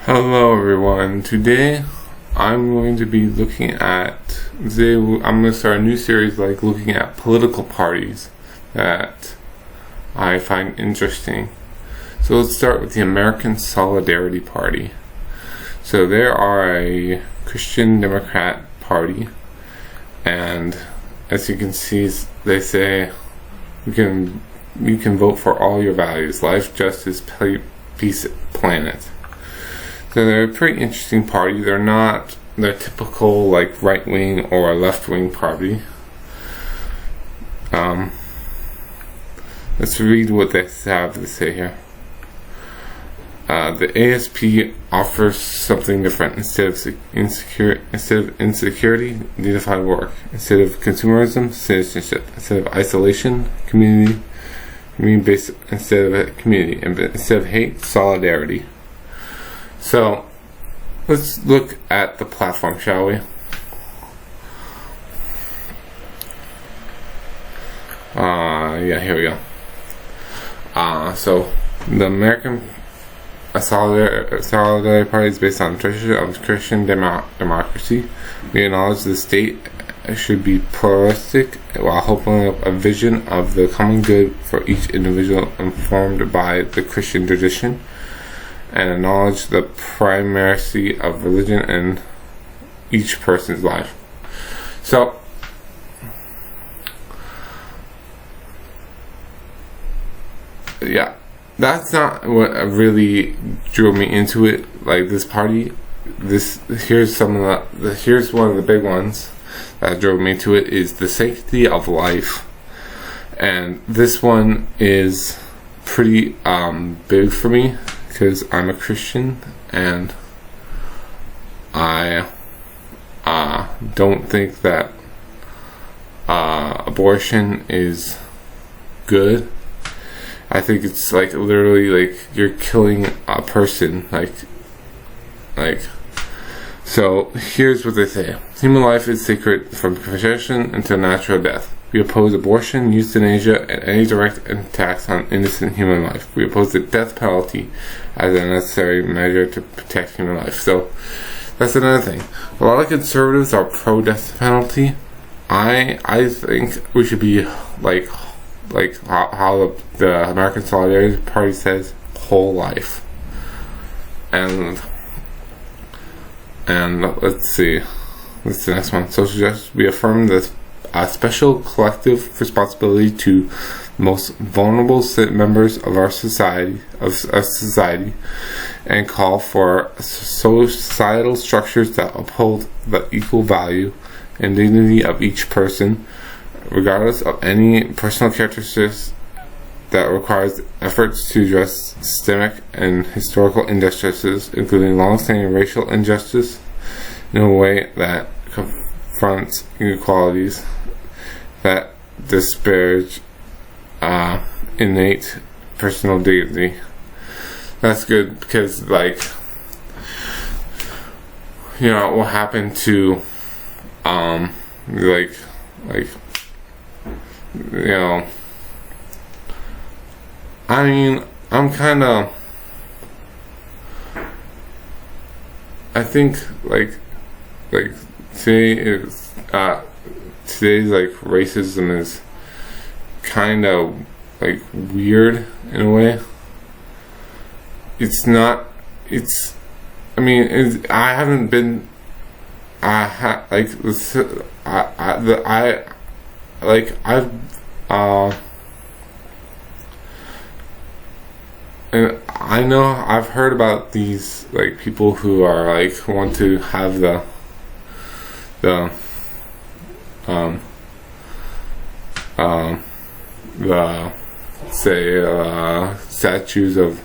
Hello everyone. Today I'm going to be looking at I'm going to start a new series looking at political parties that I find interesting. So let's start with the American Solidarity Party. So they are a Christian Democrat party, and as you can see, they say you can vote for all your values: life, justice, peace, planet. So they're a pretty interesting party. They're not the typical right-wing or left-wing party. Let's read what they have to say here. The ASP offers something different. Instead of insecurity, dignified work. Instead of consumerism, citizenship. Instead of isolation, community-based. Instead of community, and instead of hate, solidarity. So let's look at the platform, shall we? Here we go. So the American Solidarity Party is based on the tradition of Christian democracy. We acknowledge the state should be pluralistic while holding up a vision of the common good for each individual informed by the Christian tradition, and acknowledge the primacy of religion in each person's life. So yeah, that's not what really drew me into it. This party, here's one of the big ones that drove me to it, is the sanctity of life. And this one is pretty big for me, because I'm a Christian, and I don't think that abortion is good. I think it's literally you're killing a person. So here's what they say: human life is sacred from conception until natural death. We oppose abortion, euthanasia, and any direct attacks on innocent human life. We oppose the death penalty as a necessary measure to protect human life. So that's another thing. A lot of conservatives are pro-death penalty. I think we should be how the American Solidarity Party says, whole life. And let's see. What's the next one? Social justice. We affirm the special collective responsibility to most vulnerable members of our society, and call for societal structures that uphold the equal value and dignity of each person, regardless of any personal characteristics, that requires efforts to address systemic and historical injustices, including long-standing racial injustice, in a way that confronts inequalities that disparage innate personal dignity. That's good, because what happened to I mean, I'm kind of, I think today's racism is kind of weird in a way. It's not, I haven't been, and I know I've heard about these people who are want to have the statues of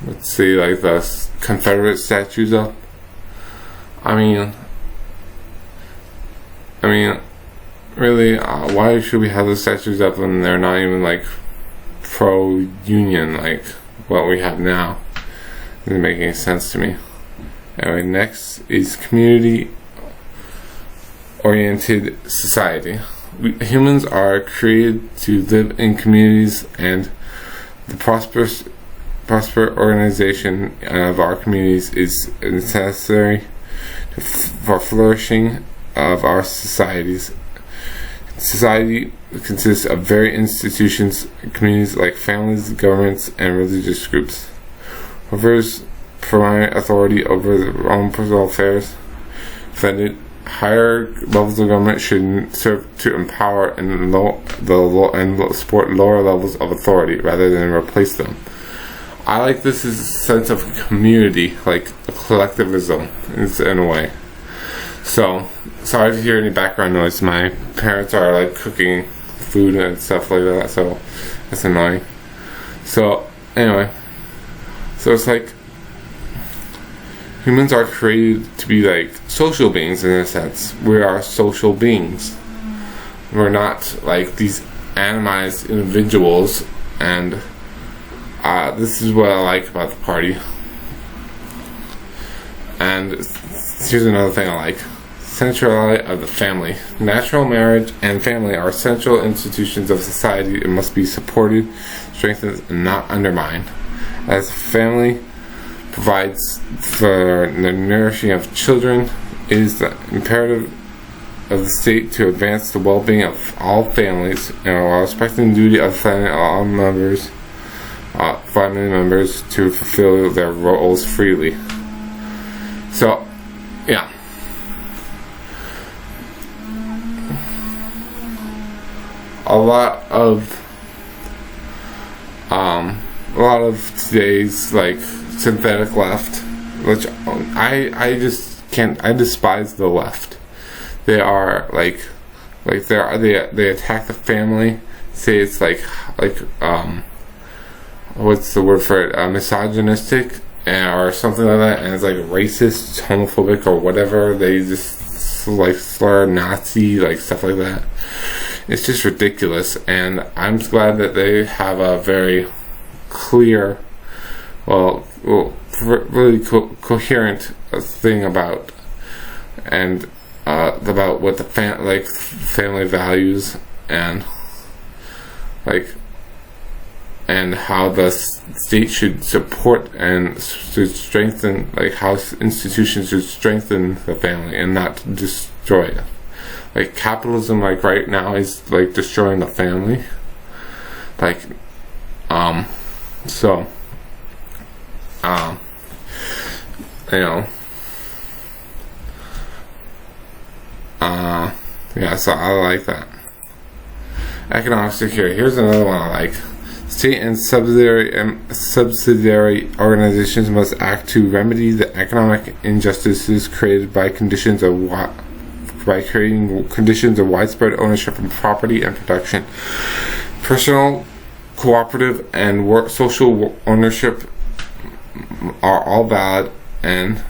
let's see, the Confederate statues up. I mean, really, why should we have those statues up when they're not even pro-union what we have now? It doesn't make any sense to me. Anyway, next is community-oriented society. Humans are created to live in communities, and The prosper organization of our communities is necessary for flourishing of our societies. Society consists of various institutions, communities like families, governments, and religious groups. Whoever's primary authority over their own personal affairs, funded higher levels of government should serve to empower and support lower levels of authority rather than replace them. I like this as a sense of community, like a collectivism in a way. So, sorry if you hear any background noise. My parents are like cooking food and stuff like that, so that's annoying. So, anyway. So it's like humans are created to be like social beings in a sense. We are social beings. We're not like these animalized individuals, and this is what I like about the party. And here's another thing I like. Centrality of the family. Natural marriage and family are central institutions of society and must be supported, strengthened, and not undermined. As family provides for the nourishing of children, it is the imperative of the state to advance the well-being of all families, and while respecting the duty of all family members to fulfill their roles freely. So, yeah. A lot of today's like synthetic left, which I just can't. I despise the left. They are they attack the family. Say it's like what's the word for it? Misogynistic or something like that, and it's like racist, homophobic, or whatever. They just like slur Nazi, like stuff like that. It's just ridiculous, and I'm glad that they have a very clear, really coherent thing about what the family values and how the state should support and should strengthen, like how institutions should strengthen the family and not destroy it. Like capitalism, like right now, is like destroying the family. Yeah, so I like that. Economic security. Here's another one I like. State and subsidiary organizations must act to remedy the economic injustices created by creating conditions of widespread ownership of property and production. Personal, cooperative, and social ownership are all valid and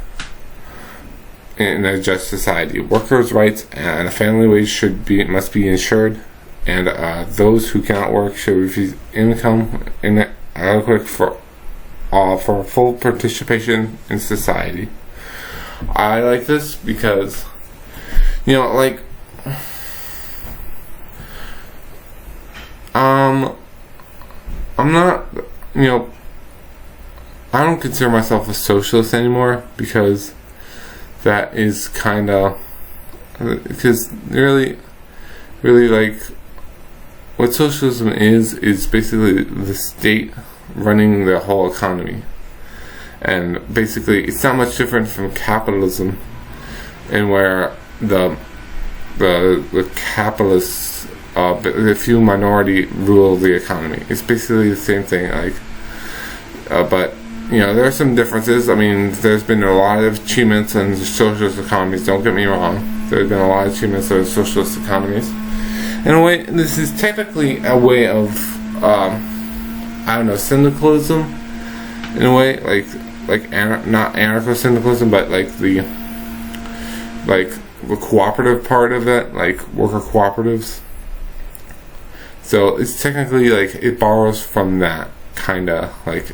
in a just society. Workers' rights and a family wage must be ensured, and those who cannot work should receive income adequate for full participation in society. I like this because, I'm not, I don't consider myself a socialist anymore, because that is kind of, because really what socialism is basically the state running the whole economy. And basically it's not much different from capitalism, in where the capitalists, the few minority rule the economy. It's basically the same thing, but there are some differences. I mean, there's been a lot of achievements in socialist economies, don't get me wrong. There's been a lot of achievements in socialist economies. In a way, this is technically a way of, syndicalism, in a way, not anarcho-syndicalism, but the cooperative part of it, like worker cooperatives. So it's technically it borrows from that kind of like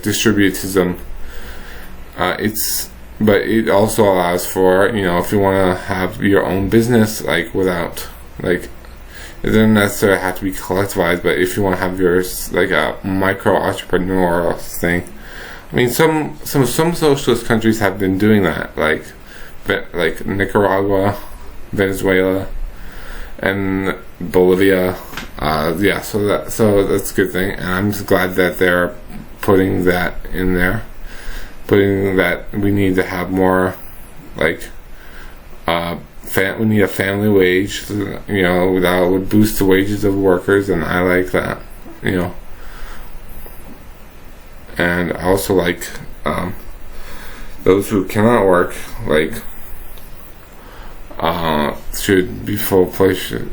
distributism. But it also allows for, if you want to have your own business, without it doesn't necessarily have to be collectivized, but if you want to have yours like a micro entrepreneurial thing, I mean, some socialist countries have been doing that, like Nicaragua, Venezuela, and Bolivia. So that's a good thing, and I'm just glad that they're putting that in there. Putting that we need to have more, like, we need a family wage, that would boost the wages of workers, and I like that, And I also like those who cannot work, like, should be should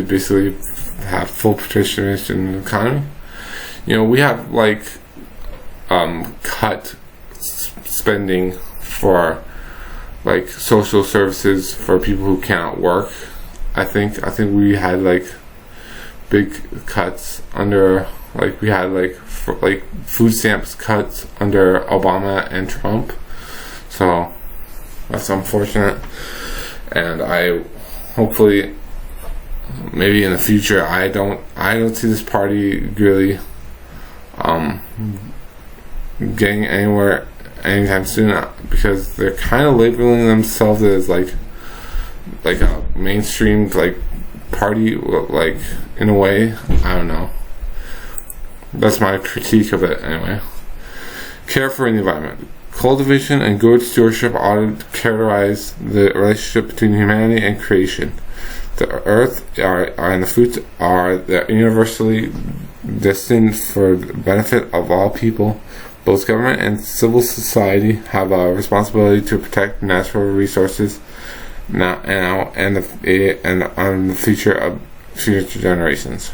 basically have full participation in the economy. We have like cut spending for like social services for people who cannot work. I think we had like big cuts under, like, we had like food stamps cuts under Obama and Trump. So that's unfortunate, and I hopefully maybe in the future I don't see this party really getting anywhere anytime soon, because they're kind of labeling themselves as like a mainstream like party, like, in a way. I don't know. That's my critique of it anyway. Care for the environment. Cultivation and good stewardship ought to characterize the relationship between humanity and creation. The earth and the fruits are universally destined for the benefit of all people. Both government and civil society have a responsibility to protect natural resources now and on the future of future generations.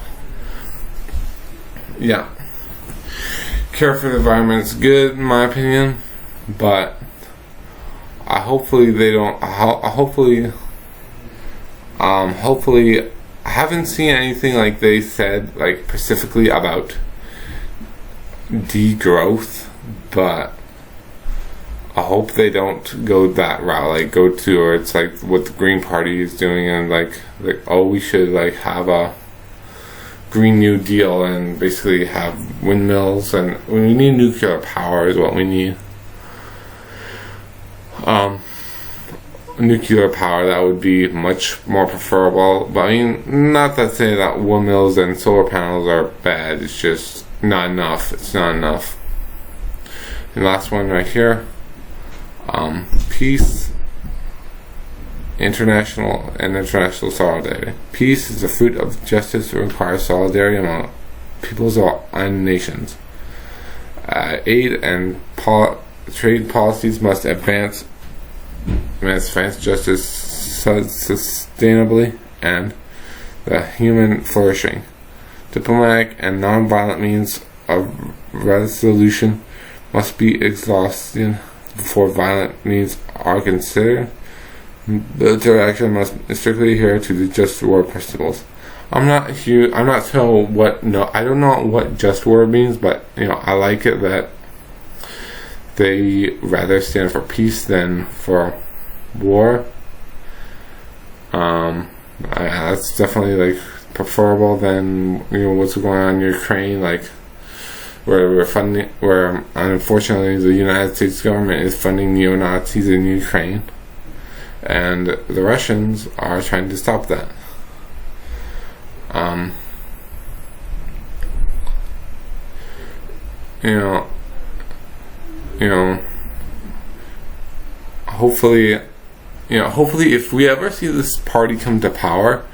Yeah. Care for the environment is good in my opinion, but hopefully I haven't seen anything like they said like specifically about degrowth, but I hope they don't go that route, like go to, or it's like what the Green Party is doing, and like we should like have a Green New Deal and basically have windmills, and we need nuclear power is what we need. Nuclear power, that would be much more preferable, but I mean, not that saying that windmills and solar panels are bad, it's just not enough. It's not enough. And last one right here, peace, international solidarity. Peace is the fruit of justice that requires solidarity among peoples and nations. Aid and trade policies must advance justice sustainably and the human flourishing. Diplomatic and non-violent means of resolution must be exhausted before violent means are considered. Military action must strictly adhere to the just war principles. I don't know what just war means, but I like it that they rather stand for peace than for war. That's definitely like preferable than what's going on in Ukraine, like where unfortunately the United States government is funding neo-Nazis in Ukraine, and the Russians are trying to stop that. Hopefully if we ever see this party come to power,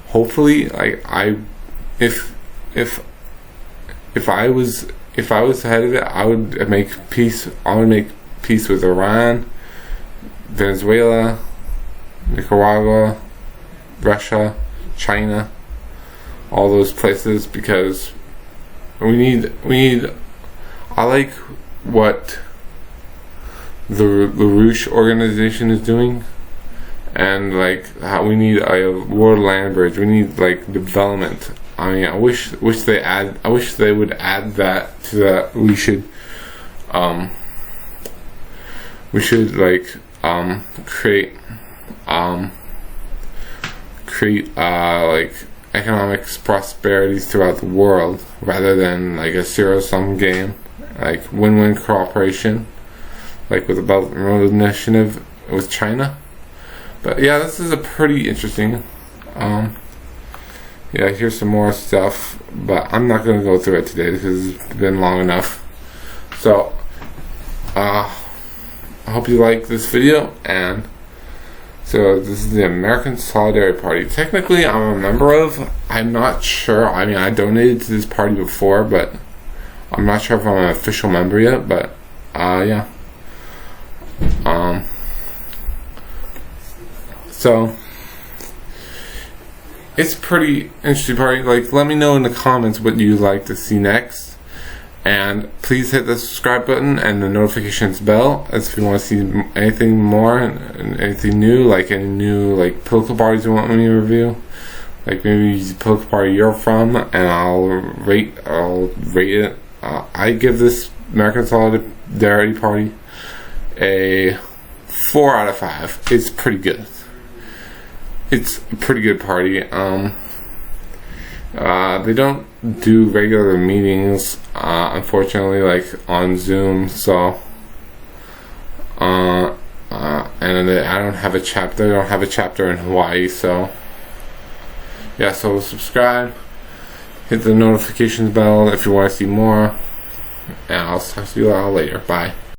hopefully if I was the head of it, I would make peace with Iran, Venezuela, Nicaragua, Russia, China, all those places, because we need I like what the LaRouche organization is doing, and like how we need a world land bridge. We need like development. I mean, I wish they would add that to that. We should create like economic prosperities throughout the world, rather than like a zero-sum game, like win-win cooperation, like with the Belt and Road Initiative with China. But yeah, this is a pretty interesting. Yeah, here's some more stuff, but I'm not going to go through it today because it's been long enough. So, I hope you like this video. And so this is the American Solidarity Party. Technically, I'm a member of. I'm not sure. I mean, I donated to this party before, but I'm not sure if I'm an official member yet. But yeah. So it's pretty interesting party. Like, let me know in the comments what you'd like to see next, and please hit the subscribe button and the notifications bell if you want to see anything more and anything new, like any new like political parties you want me to review, like maybe the political party you're from, and I'll rate it. I give this American Solidarity Party a 4 out of 5. It's pretty good. It's a pretty good party. They don't do regular meetings, unfortunately, like on Zoom. So, and I don't have a chapter. They don't have a chapter in Hawaii. So, yeah. So subscribe, hit the notifications bell if you want to see more, and I'll talk to you all later. Bye.